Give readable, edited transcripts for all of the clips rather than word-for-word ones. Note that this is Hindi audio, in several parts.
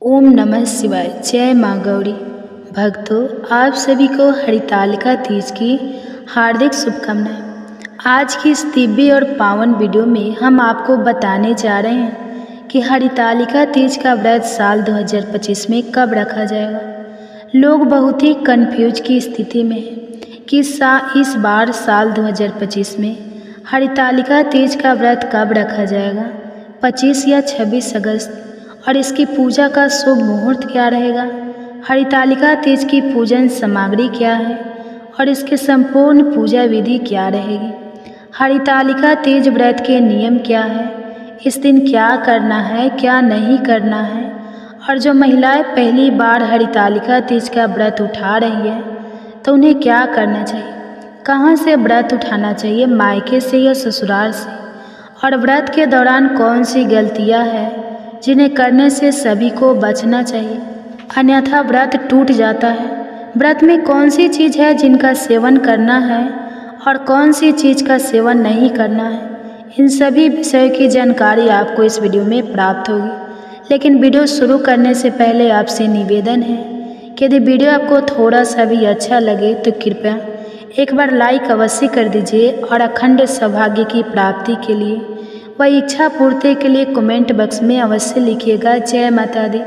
ओम नमः शिवाय। जय माँ गौरी। भक्तों, आप सभी को हरितालिका तीज की हार्दिक शुभकामनाएं। आज की इस दिव्य और पावन वीडियो में हम आपको बताने जा रहे हैं कि हरितालिका तीज का व्रत साल 2025 में कब रखा जाएगा। लोग बहुत ही कंफ्यूज की स्थिति में हैं कि इस बार साल 2025 में हरितालिका तीज का व्रत कब रखा जाएगा, 25 या 26 अगस्त, और इसकी पूजा का शुभ मुहूर्त क्या रहेगा, हरितालिका तीज की पूजन सामग्री क्या है और इसके संपूर्ण पूजा विधि क्या रहेगी, हरितालिका तीज व्रत के नियम क्या है, इस दिन क्या करना है क्या नहीं करना है, और जो महिलाएं पहली बार हरितालिका तीज का व्रत उठा रही है तो उन्हें क्या करना चाहिए, कहाँ से व्रत उठाना चाहिए, मायके से या ससुराल से, और व्रत के दौरान कौन सी गलतियाँ हैं जिन्हें करने से सभी को बचना चाहिए, अन्यथा व्रत टूट जाता है। व्रत में कौन सी चीज़ है जिनका सेवन करना है और कौन सी चीज़ का सेवन नहीं करना है, इन सभी विषयों की जानकारी आपको इस वीडियो में प्राप्त होगी। लेकिन वीडियो शुरू करने से पहले आपसे निवेदन है कि यदि वीडियो आपको थोड़ा सा भी अच्छा लगे तो कृपया एक बार लाइक अवश्य कर दीजिए और अखंड सौभाग्य की प्राप्ति के लिए वह इच्छा पूर्ति के लिए कमेंट बॉक्स में अवश्य लिखिएगा जय माता दी,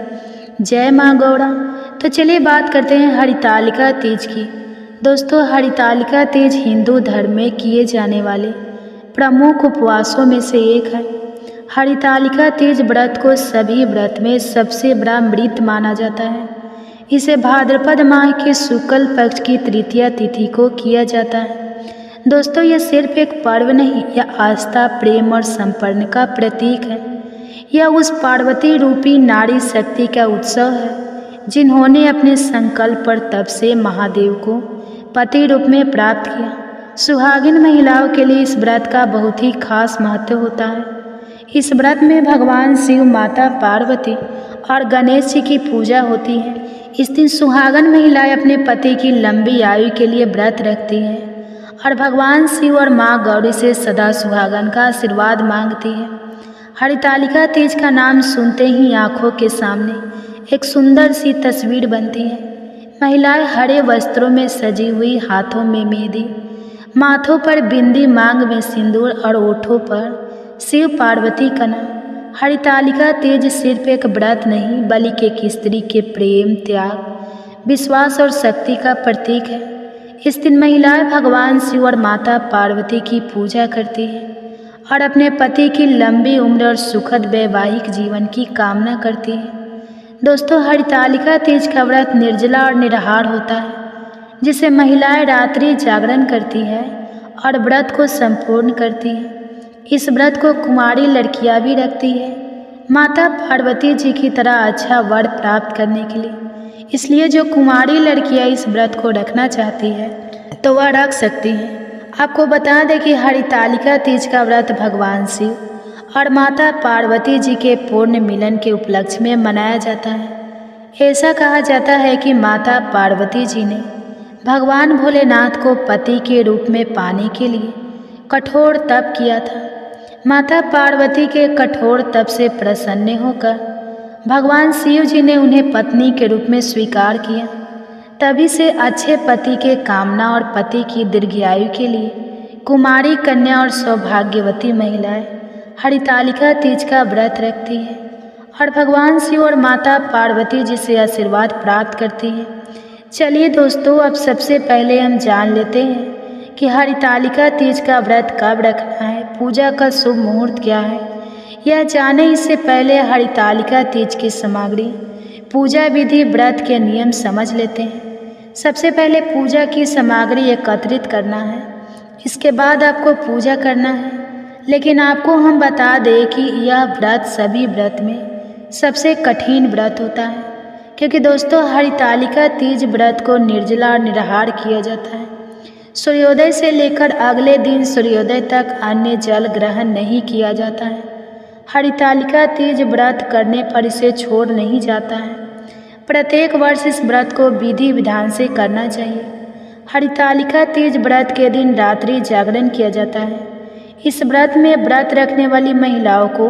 जय माँ गौरा। तो चलिए बात करते हैं हरितालिका तीज की। दोस्तों, हरितालिका तीज हिंदू धर्म में किए जाने वाले प्रमुख उपवासों में से एक है। हरितालिका तीज व्रत को सभी व्रत में सबसे बड़ा व्रत माना जाता है। इसे भाद्रपद माह के शुक्ल पक्ष की तृतीया तिथि को किया जाता है। दोस्तों, यह सिर्फ एक पर्व नहीं, यह आस्था, प्रेम और समर्पण का प्रतीक है। यह उस पार्वती रूपी नारी शक्ति का उत्सव है जिन्होंने अपने संकल्प पर तप से महादेव को पति रूप में प्राप्त किया। सुहागिन महिलाओं के लिए इस व्रत का बहुत ही खास महत्व होता है। इस व्रत में भगवान शिव, माता पार्वती और गणेश जी की पूजा होती है। इस दिन सुहागन महिलाएं अपने पति की लंबी आयु के लिए व्रत रखती हैं और भगवान शिव और माँ गौरी से सदा सुहागन का आशीर्वाद मांगती है। हरितालिका तीज का नाम सुनते ही आंखों के सामने एक सुंदर सी तस्वीर बनती है। महिलाएं हरे वस्त्रों में सजी हुई, हाथों में मेहंदी, माथों पर बिंदी, मांग में सिंदूर और ओठों पर शिव पार्वती का नाम। हरितालिका तीज सिर्फ एक व्रत नहीं बल्कि एक स्त्री के प्रेम, त्याग, विश्वास और शक्ति का प्रतीक है। इस दिन महिलाएं भगवान शिव और माता पार्वती की पूजा करती हैं और अपने पति की लंबी उम्र और सुखद वैवाहिक जीवन की कामना करती हैं। दोस्तों, हरितालिका तीज का व्रत निर्जला और निराहार होता है, जिसे महिलाएं रात्रि जागरण करती हैं और व्रत को संपूर्ण करती हैं। इस व्रत को कुंवारी लड़कियां भी रखती हैं, माता पार्वती जी की तरह अच्छा वर प्राप्त करने के लिए। इसलिए जो कुंवारी लड़कियां इस व्रत को रखना चाहती है तो वह रख सकती हैं। आपको बता दें कि हरितालिका तीज का व्रत भगवान शिव और माता पार्वती जी के पूर्ण मिलन के उपलक्ष्य में मनाया जाता है। ऐसा कहा जाता है कि माता पार्वती जी ने भगवान भोलेनाथ को पति के रूप में पाने के लिए कठोर तप किया था। माता पार्वती के कठोर तप से प्रसन्न होकर भगवान शिव जी ने उन्हें पत्नी के रूप में स्वीकार किया। तभी से अच्छे पति के कामना और पति की दीर्घायु के लिए कुमारी कन्या और सौभाग्यवती महिलाएं हरितालिका तीज का व्रत रखती हैं और भगवान शिव और माता पार्वती जी से आशीर्वाद प्राप्त करती हैं। चलिए दोस्तों, अब सबसे पहले हम जान लेते हैं कि हरितालिका तीज का व्रत कब रखना है, पूजा का शुभ मुहूर्त क्या है। यह जाने इससे पहले हरितालिका तीज की सामग्री, पूजा विधि, व्रत के नियम समझ लेते हैं। सबसे पहले पूजा की सामग्री एकत्रित करना है, इसके बाद आपको पूजा करना है। लेकिन आपको हम बता दें कि यह व्रत सभी व्रत में सबसे कठिन व्रत होता है, क्योंकि दोस्तों हरितालिका तीज व्रत को निर्जला और निराहार किया जाता है। सूर्योदय से लेकर अगले दिन सूर्योदय तक अन्य जल ग्रहण नहीं किया जाता है। हरितालिका तीज व्रत करने पर इसे छोड़ नहीं जाता है। प्रत्येक वर्ष इस व्रत को विधि विधान से करना चाहिए। हरितालिका तीज व्रत के दिन रात्रि जागरण किया जाता है। इस व्रत में व्रत रखने वाली महिलाओं को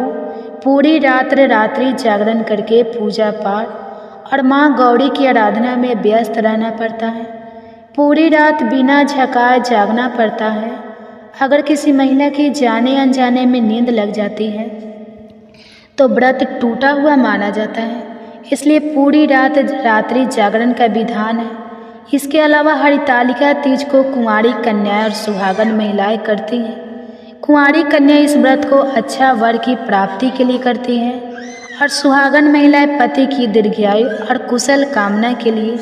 पूरी रात्रि जागरण करके पूजा पाठ और माँ गौरी की आराधना में व्यस्त रहना पड़ता है। पूरी रात बिना झकाए जागना पड़ता है। अगर किसी महिला की जाने अनजाने में नींद लग जाती है तो व्रत टूटा हुआ माना जाता है, इसलिए पूरी रात्रि जागरण का विधान है। इसके अलावा हरितालिका तीज को कुंवारी कन्या और सुहागन महिलाएं करती हैं। कुंवारी कन्या इस व्रत को अच्छा वर की प्राप्ति के लिए करती हैं और सुहागन महिलाएं पति की दीर्घायु और कुशल कामना के लिए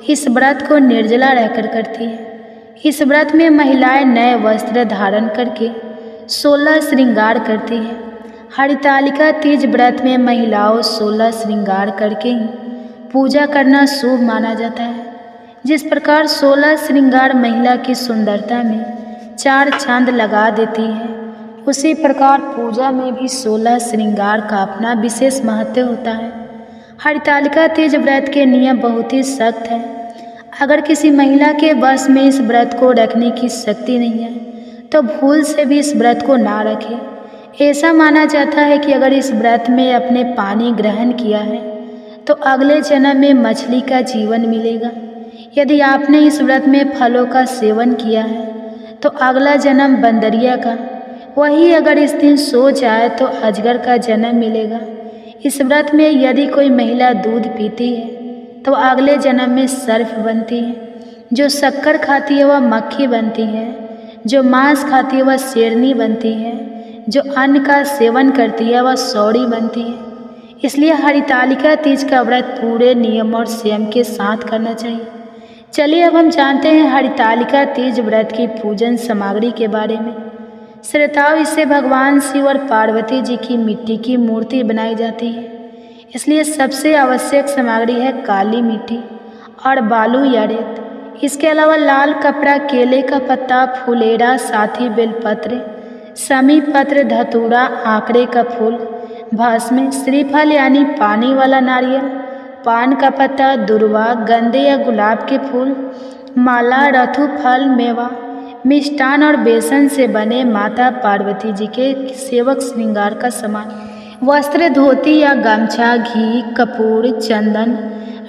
इस व्रत को निर्जला रहकर करती हैं। इस व्रत में महिलाएं नए वस्त्र धारण करके 16 श्रृंगार करती हैं। हरितालिका तीज व्रत में महिलाओं 16 श्रृंगार करके ही पूजा करना शुभ माना जाता है। जिस प्रकार 16 श्रृंगार महिला की सुंदरता में 4 चांद लगा देती है, उसी प्रकार पूजा में भी 16 श्रृंगार का अपना विशेष महत्व होता है। हरितालिका तीज व्रत के नियम बहुत ही सख्त हैं। अगर किसी महिला के वश में इस व्रत को रखने की शक्ति नहीं है तो भूल से भी इस व्रत को ना रखें। ऐसा माना जाता है कि अगर इस व्रत में अपने पानी ग्रहण किया है तो अगले जन्म में मछली का जीवन मिलेगा। यदि आपने इस व्रत में फलों का सेवन किया है तो अगला जन्म बंदरिया का, वही अगर इस दिन सो जाए तो अजगर का जन्म मिलेगा। इस व्रत में यदि कोई महिला दूध पीती है तो अगले जन्म में सर्प बनती है। जो शक्कर खाती है वह मक्खी बनती है। जो मांस खाती है वह शेरनी बनती है। जो अन्न का सेवन करती है वह सौड़ी बनती है। इसलिए हरितालिका तीज का व्रत पूरे नियम और संयम के साथ करना चाहिए। चलिए अब हम जानते हैं हरितालिका तीज व्रत की पूजन सामग्री के बारे में। श्रोताओं, इससे भगवान शिव और पार्वती जी की मिट्टी की मूर्ति बनाई जाती है, इसलिए सबसे आवश्यक सामग्री है काली मिट्टी और बालू या रेत। इसके अलावा लाल कपड़ा, केले का पत्ता, फुलेरा, साथी बेलपत्र, समी पत्र, धतूरा, आंकड़े का फूल, भस्म, श्रीफल यानी पानी वाला नारियल, पान का पत्ता, दुर्वा, गेंदे या गुलाब के फूल, माला, रथु फल, मेवा, मिष्टान और बेसन से बने माता पार्वती जी के सेवक श्रृंगार का सामान, वस्त्र, धोती या गमछा, घी, कपूर, चंदन,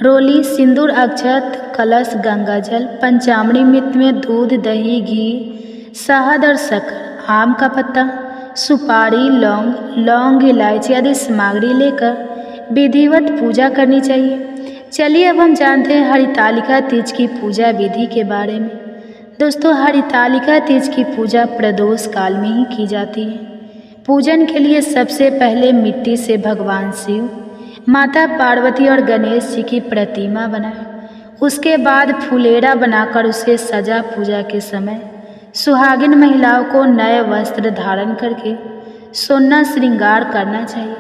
रोली, सिंदूर, अक्षत, कलश, गंगाजल, पंचामृत में दूध, दही, घी, शहद और शक्कर, आम का पत्ता, सुपारी, लौंग, इलायची आदि सामग्री लेकर विधिवत पूजा करनी चाहिए। चलिए अब हम जानते हैं हरितालिका तीज की पूजा विधि के बारे में। दोस्तों, हरितालिका तीज की पूजा प्रदोष काल में ही की जाती है। पूजन के लिए सबसे पहले मिट्टी से भगवान शिव, माता पार्वती और गणेश जी की प्रतिमा बनाएं। उसके बाद फुलेरा बनाकर उसे सजा पूजा के समय सुहागिन महिलाओं को नए वस्त्र धारण करके 16 श्रृंगार करना चाहिए।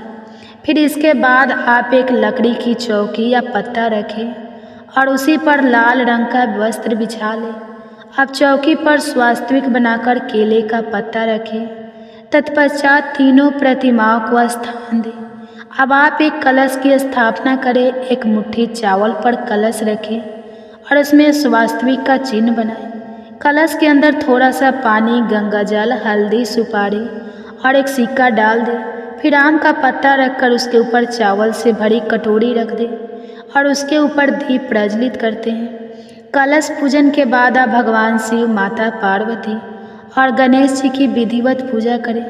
फिर इसके बाद आप एक लकड़ी की चौकी या पत्ता रखें और उसी पर लाल रंग का वस्त्र बिछा लें। अब चौकी पर स्वास्तिक बनाकर केले का पत्ता रखें। तत्पश्चात तीनों प्रतिमाओं को स्थान दें। अब आप एक कलश की स्थापना करें। एक मुट्ठी चावल पर कलश रखें और उसमें स्वास्तिक का चिन्ह बनाएं। कलश के अंदर थोड़ा सा पानी, गंगा जल, हल्दी, सुपारी और एक सिक्का डाल दें। फिर आम का पत्ता रखकर उसके ऊपर चावल से भरी कटोरी रख दें और उसके ऊपर दीप प्रज्वलित करते हैं। कलश पूजन के बाद आप भगवान शिव, माता पार्वती और गणेश जी की विधिवत पूजा करें,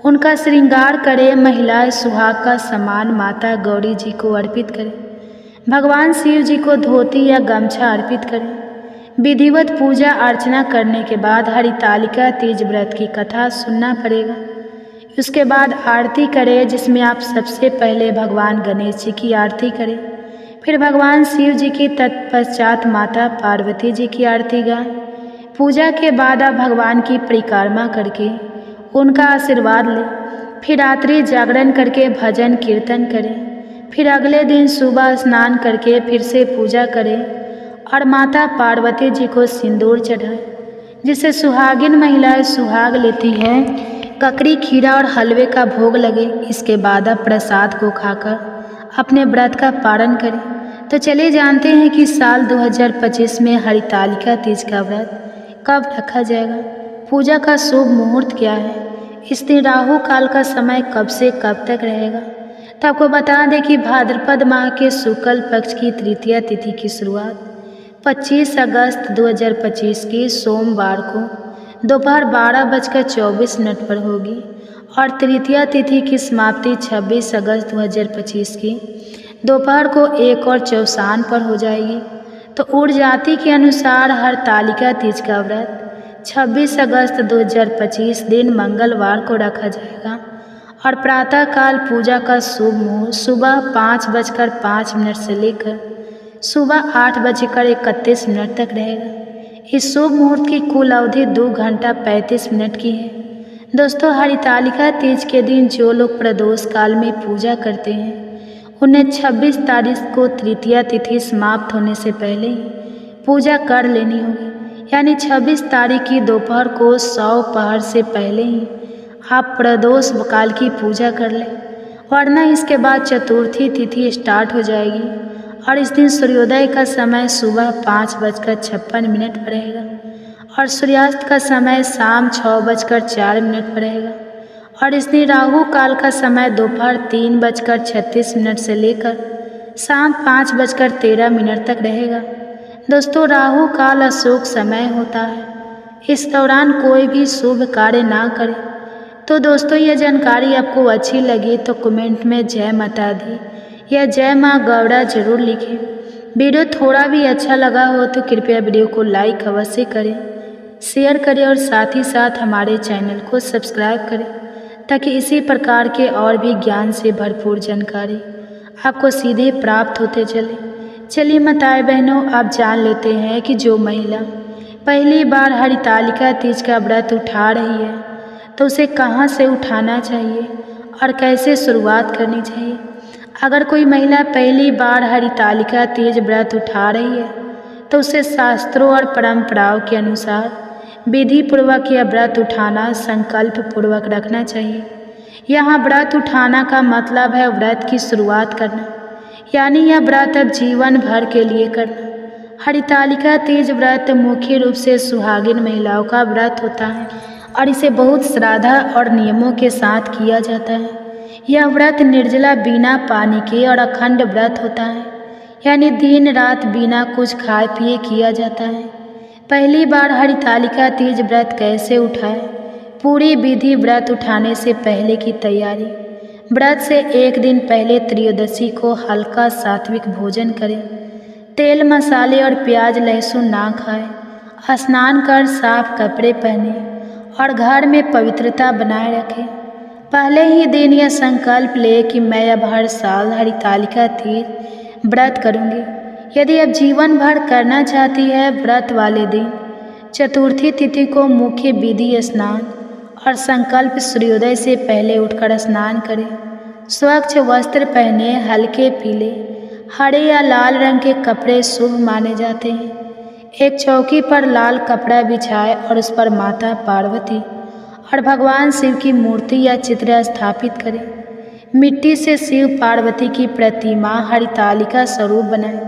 उनका श्रृंगार करें। महिलाएं सुहाग का सामान माता गौरी जी को अर्पित करें। भगवान शिव जी को धोती या गमछा अर्पित करें। विधिवत पूजा अर्चना करने के बाद हरितालिका तीज व्रत की कथा सुनना पड़ेगा। उसके बाद आरती करें, जिसमें आप सबसे पहले भगवान गणेश जी की आरती करें, फिर भगवान शिव जी की, तत्पश्चात माता पार्वती जी की आरती गाएं। पूजा के बाद आप भगवान की परिक्रमा करके उनका आशीर्वाद लें। फिर रात्रि जागरण करके भजन कीर्तन करें। फिर अगले दिन सुबह स्नान करके फिर से पूजा करें और माता पार्वती जी को सिंदूर चढ़ाएं, जिससे सुहागिन महिलाएं सुहाग लेती हैं। ककड़ी, खीरा और हलवे का भोग लगे। इसके बाद आप प्रसाद को खाकर अपने व्रत का पारण करें। तो चलिए जानते हैं कि साल 2025 में हरितालिका तीज का व्रत कब रखा जाएगा, पूजा का शुभ मुहूर्त क्या है। इस दिन राहु काल का समय कब से कब तक रहेगा? तो आपको बता दें कि भाद्रपद माह के शुक्ल पक्ष की तृतीया तिथि की शुरुआत 25 अगस्त 2025 की सोमवार को दोपहर 12:24 पर होगी और तृतीया तिथि की समाप्ति 26 अगस्त 2025 की दोपहर को 1:54 पर हो जाएगी। तो उड़ जाति के अनुसार हरतालिका तीज का व्रत 26 अगस्त 2025 दिन मंगलवार को रखा जाएगा और प्रातःकाल पूजा का शुभ मुहूर्त सुबह 5:05 से लेकर सुबह 8:31 तक रहेगा। इस शुभ मुहूर्त की कुल अवधि 2 घंटा 35 मिनट की है। दोस्तों, हरितालिका तीज के दिन जो लोग प्रदोष काल में पूजा करते हैं उन्हें 26 तारीख को तृतीया तिथि समाप्त होने से पहले ही पूजा कर लेनी होगी, यानी 26 तारीख की दोपहर को 100 पहर से पहले ही आप प्रदोष काल की पूजा कर लें, वरना इसके बाद चतुर्थी तिथि स्टार्ट हो जाएगी और इस दिन सूर्योदय का समय सुबह 5:56 पर रहेगा और सूर्यास्त का समय शाम 6:04 पर रहेगा और इस दिन राहु काल का समय दोपहर 3:36 से लेकर शाम 5:13 तक रहेगा। दोस्तों, राहु काल अशुभ समय होता है, इस दौरान कोई भी शुभ कार्य ना करें। तो दोस्तों, यह जानकारी आपको अच्छी लगी तो कमेंट में जय माता दी या जय माँ गौड़ा जरूर लिखें। वीडियो थोड़ा भी अच्छा लगा हो तो कृपया वीडियो को लाइक अवश्य करें, शेयर करें और साथ ही साथ हमारे चैनल को सब्सक्राइब करें ताकि इसी प्रकार के और भी ज्ञान से भरपूर जानकारी आपको सीधे प्राप्त होते चले। चलिए माताएं बहनों, आप जान लेते हैं कि जो महिला पहली बार हरितालिका तीज का व्रत उठा रही है तो उसे कहाँ से उठाना चाहिए और कैसे शुरुआत करनी चाहिए। अगर कोई महिला पहली बार हरितालिका तीज व्रत उठा रही है तो उसे शास्त्रों और परंपराओं के अनुसार विधि पूर्वक यह व्रत उठाना संकल्प पूर्वक रखना चाहिए। यहाँ व्रत उठाना का मतलब है व्रत की शुरुआत करना, यानी यह व्रत अब जीवन भर के लिए करना। हरितालिका तीज व्रत मुख्य रूप से सुहागिन महिलाओं का व्रत होता है और इसे बहुत श्रद्धा और नियमों के साथ किया जाता है। यह व्रत निर्जला बिना पानी के और अखंड व्रत होता है, यानी दिन रात बिना कुछ खाए पिए किया जाता है। पहली बार हरितालिका तीज व्रत कैसे उठाएं? पूरी विधि व्रत उठाने से पहले की तैयारी। व्रत से एक दिन पहले त्रयोदशी को हल्का सात्विक भोजन करें, तेल मसाले और प्याज लहसुन ना खाएं, स्नान कर साफ कपड़े पहने और घर में पवित्रता बनाए रखें। पहले ही दिन यह संकल्प ले कि मैं अब हर साल हरितालिका तीज व्रत करूंगी। यदि अब जीवन भर करना चाहती है, व्रत वाले दिन चतुर्थी तिथि को मुख्य विधि स्नान और संकल्प सूर्योदय से पहले उठकर स्नान करें। स्वच्छ वस्त्र पहने, हल्के पीले हरे या लाल रंग के कपड़े शुभ माने जाते हैं। एक चौकी पर लाल कपड़ा बिछाए और उस पर माता पार्वती और भगवान शिव की मूर्ति या चित्र स्थापित करें। मिट्टी से शिव पार्वती की प्रतिमा हरितालिका स्वरूप बनाएं।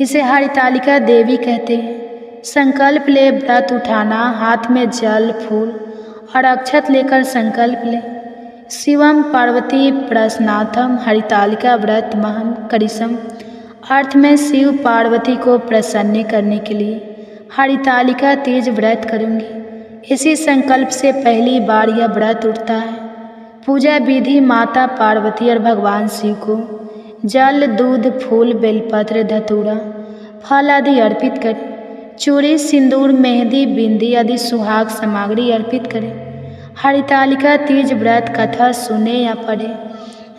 इसे हरितालिका देवी कहते हैं। संकल्प ले व्रत उठाना, हाथ में जल फूल और अक्षत लेकर संकल्प लें। शिवम पार्वती प्रसन्नाथम हरितालिका व्रत महम करिसम। अर्थ में शिव पार्वती को प्रसन्न करने के लिए हरितालिका तीज व्रत करूंगी। इसी संकल्प से पहली बार यह व्रत उठता है। पूजा विधि माता पार्वती और भगवान शिव को जल दूध फूल बेलपत्र धतूरा फल आदि अर्पित करें। चूड़ी सिंदूर मेहंदी बिंदी आदि सुहाग सामग्री अर्पित करें। हरितालिका तीज व्रत कथा सुने या पढ़े।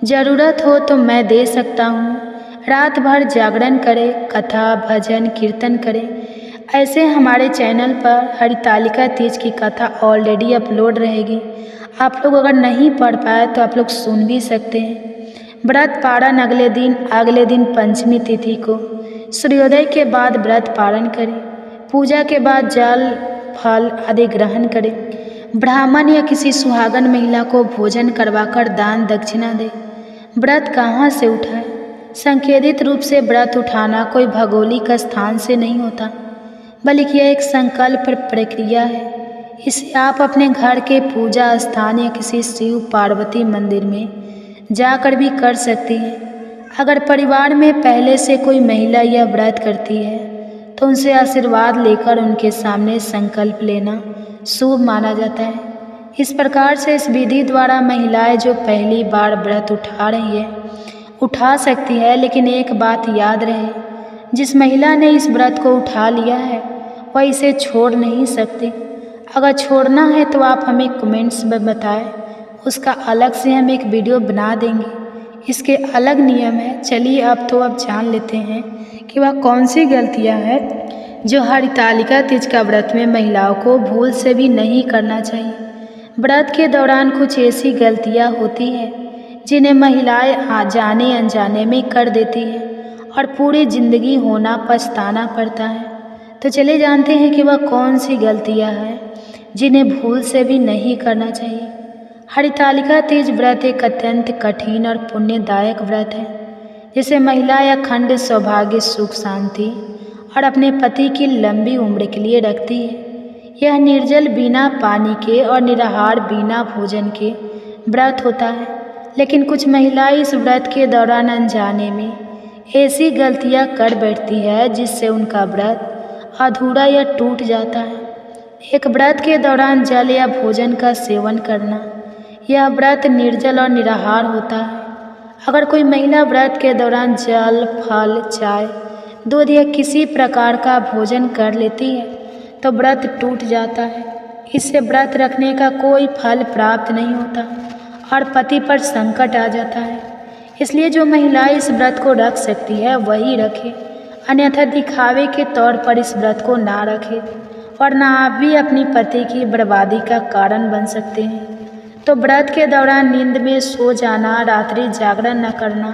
जरूरत हो तो मैं दे सकता हूँ। रात भर जागरण करें, कथा भजन कीर्तन करें। ऐसे हमारे चैनल पर हरितालिका तीज की कथा ऑलरेडी अपलोड रहेगी। आप लोग अगर नहीं पढ़ पाए तो आप लोग सुन भी सकते हैं। व्रत पारण अगले दिन पंचमी तिथि को सूर्योदय के बाद व्रत पारण करें। पूजा के बाद जल फल आदि ग्रहण करें। ब्राह्मण या किसी सुहागन महिला को भोजन करवाकर दान दक्षिणा दें। व्रत कहाँ से उठाएं? सांकेतिक रूप से व्रत उठाना कोई भौगोलिक स्थान से नहीं होता, बल्कि यह एक संकल्प प्रक्रिया है। इसे आप अपने घर के पूजा स्थान या किसी शिव पार्वती मंदिर में जाकर भी कर सकती हैं। अगर परिवार में पहले से कोई महिला यह व्रत करती है तो उनसे आशीर्वाद लेकर उनके सामने संकल्प लेना शुभ माना जाता है। इस प्रकार से इस विधि द्वारा महिलाएं जो पहली बार व्रत उठा रही है उठा सकती है, लेकिन एक बात याद रहे, जिस महिला ने इस व्रत को उठा लिया है वह इसे छोड़ नहीं सकती। अगर छोड़ना है तो आप हमें कमेंट्स में बताएं, उसका अलग से हम एक वीडियो बना देंगे। इसके अलग नियम है। चलिए अब जान लेते हैं कि वह कौन सी गलतियां हैं जो हरितालिका तीज का व्रत में महिलाओं को भूल से भी नहीं करना चाहिए। व्रत के दौरान कुछ ऐसी गलतियां होती हैं जिन्हें महिलाएं जाने अनजाने में कर देती हैं और पूरी जिंदगी होना पछताना पड़ता है। तो चलिए जानते हैं कि वह कौन सी गलतियां हैं जिन्हें भूल से भी नहीं करना चाहिए। हरितालिका तीज व्रत एक अत्यंत कठिन और पुण्यदायक व्रत है, जिसे महिलाएं अखंड सौभाग्य, सुख, शांति और अपने पति की लंबी उम्र के लिए रखती है। यह निर्जल बिना पानी के और निराहार बिना भोजन के व्रत होता है, लेकिन कुछ महिलाएं इस व्रत के दौरान अनजाने में ऐसी गलतियां कर बैठती है जिससे उनका व्रत अधूरा या टूट जाता है। एक व्रत के दौरान जल या भोजन का सेवन करना, यह व्रत निर्जल और निराहार होता है। अगर कोई महिला व्रत के दौरान जल, फल, चाय, दूध या किसी प्रकार का भोजन कर लेती है तो व्रत टूट जाता है। इससे व्रत रखने का कोई फल प्राप्त नहीं होता और पति पर संकट आ जाता है। इसलिए जो महिलाएं इस व्रत को रख सकती है वही रखे, अन्यथा दिखावे के तौर पर इस व्रत को ना रखे, वरना आप भी अपनी पति की बर्बादी का कारण बन सकते हैं। तो व्रत के दौरान नींद में सो जाना, रात्रि जागरण न करना।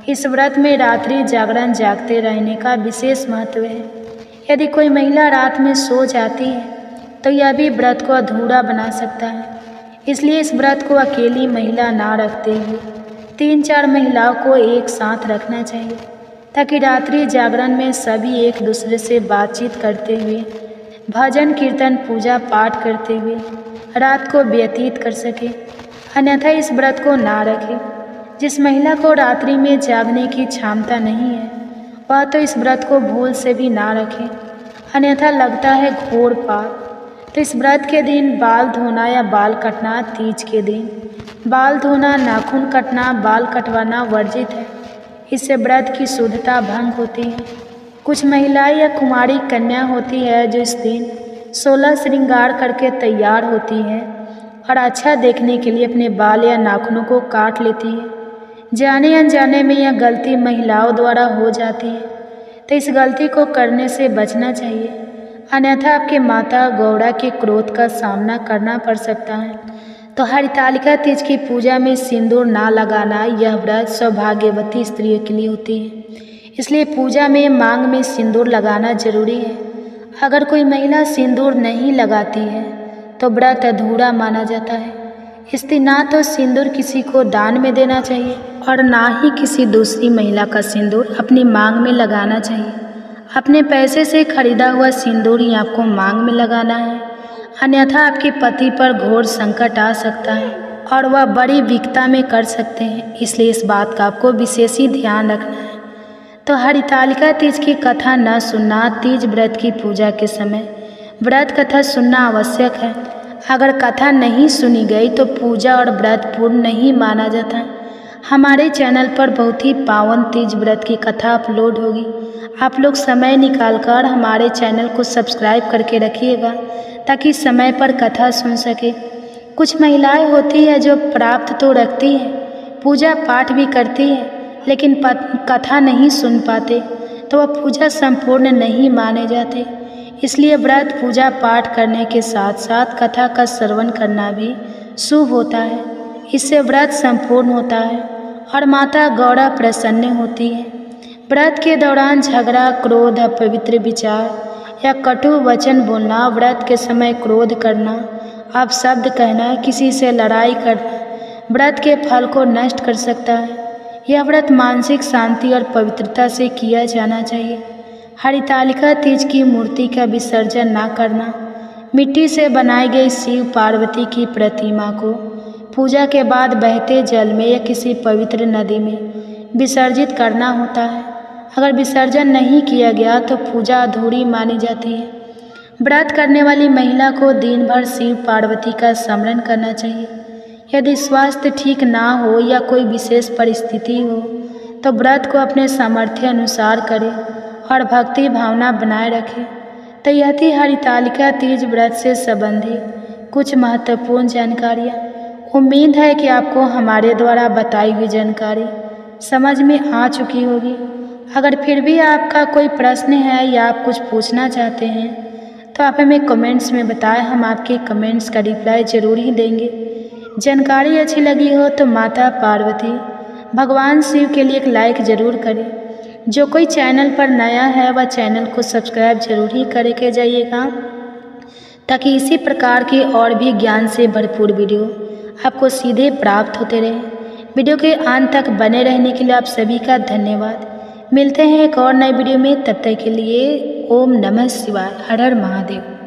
इस व्रत में रात्रि जागरण जागते रहने का विशेष महत्व है। यदि कोई महिला रात में सो जाती है तो यह भी व्रत को अधूरा बना सकता है। इसलिए इस व्रत को अकेली महिला ना रखते हुए 3-4 महिलाओं को एक साथ रखना चाहिए, ताकि रात्रि जागरण में सभी एक दूसरे से बातचीत करते हुए, भजन कीर्तन, पूजा पाठ करते हुए रात को व्यतीत कर सके। अन्यथा इस व्रत को ना रखें। जिस महिला को रात्रि में जागने की क्षमता नहीं है वह तो इस व्रत को भूल से भी ना रखें, अन्यथा लगता है घोर पाप। तो इस व्रत के दिन बाल धोना या बाल कटना, तीज के दिन बाल धोना, नाखून कटना, बाल कटवाना वर्जित है। इससे व्रत की शुद्धता भंग होती है। कुछ महिलाएं या कुमारी कन्या होती है जो इस दिन 16 श्रृंगार करके तैयार होती है और अच्छा देखने के लिए अपने बाल या नाखूनों को काट लेती है। जाने अनजाने में यह गलती महिलाओं द्वारा हो जाती है, तो इस गलती को करने से बचना चाहिए, अन्यथा आपके माता गौड़ा के क्रोध का सामना करना पड़ सकता है। तो हरितालिका तीज की पूजा में सिंदूर ना लगाना, यह व्रत सौभाग्यवती स्त्रियों के लिए होती है, इसलिए पूजा में मांग में सिंदूर लगाना जरूरी है। अगर कोई महिला सिंदूर नहीं लगाती है तो व्रत अधूरा माना जाता है। इसलिए ना तो सिंदूर किसी को दान में देना चाहिए और ना ही किसी दूसरी महिला का सिंदूर अपनी मांग में लगाना चाहिए। अपने पैसे से खरीदा हुआ सिंदूर ही आपको मांग में लगाना है, अन्यथा आपके पति पर घोर संकट आ सकता है और वह बड़ी विकटता में कर सकते हैं। इसलिए इस बात का आपको विशेष ही ध्यान रखना है। तो हरितालिका तीज की कथा न सुनना। तीज व्रत की पूजा के समय व्रत कथा सुनना आवश्यक है। अगर कथा नहीं सुनी गई तो पूजा और व्रत पूर्ण नहीं माना जाता। हमारे चैनल पर बहुत ही पावन तीज व्रत की कथा अपलोड होगी। आप लोग समय निकालकर हमारे चैनल को सब्सक्राइब करके रखिएगा ताकि समय पर कथा सुन सके। कुछ महिलाएं होती है जो प्राप्त तो रखती है, पूजा पाठ भी करती है, लेकिन कथा नहीं सुन पाते तो वह पूजा संपूर्ण नहीं माने जाते। इसलिए व्रत पूजा पाठ करने के साथ साथ कथा का श्रवण करना भी शुभ होता है। इससे व्रत संपूर्ण होता है और माता गौड़ा प्रसन्न होती है। व्रत के दौरान झगड़ा, क्रोध, अपवित्र विचार या कटु वचन बोलना, व्रत के समय क्रोध करना, अपशब्द कहना, किसी से लड़ाई करना व्रत के फल को नष्ट कर सकता है। यह व्रत मानसिक शांति और पवित्रता से किया जाना चाहिए। हरितालिका तीज की मूर्ति का विसर्जन ना करना, मिट्टी से बनाई गई शिव पार्वती की प्रतिमा को पूजा के बाद बहते जल में या किसी पवित्र नदी में विसर्जित करना होता है। अगर विसर्जन नहीं किया गया तो पूजा अधूरी मानी जाती है। व्रत करने वाली महिला को दिन भर शिव पार्वती का स्मरण करना चाहिए। यदि स्वास्थ्य ठीक ना हो या कोई विशेष परिस्थिति हो तो व्रत को अपने सामर्थ्य अनुसार करें और भक्ति भावना बनाए रखें। तो यह थी हरितालिका तीज व्रत से संबंधित कुछ महत्वपूर्ण जानकारियाँ। उम्मीद है कि आपको हमारे द्वारा बताई हुई जानकारी समझ में आ चुकी होगी। अगर फिर भी आपका कोई प्रश्न है या आप कुछ पूछना चाहते हैं तो आप हमें कमेंट्स में बताएं, हम आपके कमेंट्स का रिप्लाई ज़रूर ही देंगे। जानकारी अच्छी लगी हो तो माता पार्वती भगवान शिव के लिए एक लाइक ज़रूर करें। जो कोई चैनल पर नया है वह चैनल को सब्सक्राइब जरूर ही करके जाइएगा ताकि इसी प्रकार की और भी ज्ञान से भरपूर वीडियो आपको सीधे प्राप्त होते रहे। वीडियो के अंत तक बने रहने के लिए आप सभी का धन्यवाद। मिलते हैं एक और नए वीडियो में, तब तक के लिए ओम नमः शिवाय, हर हर महादेव।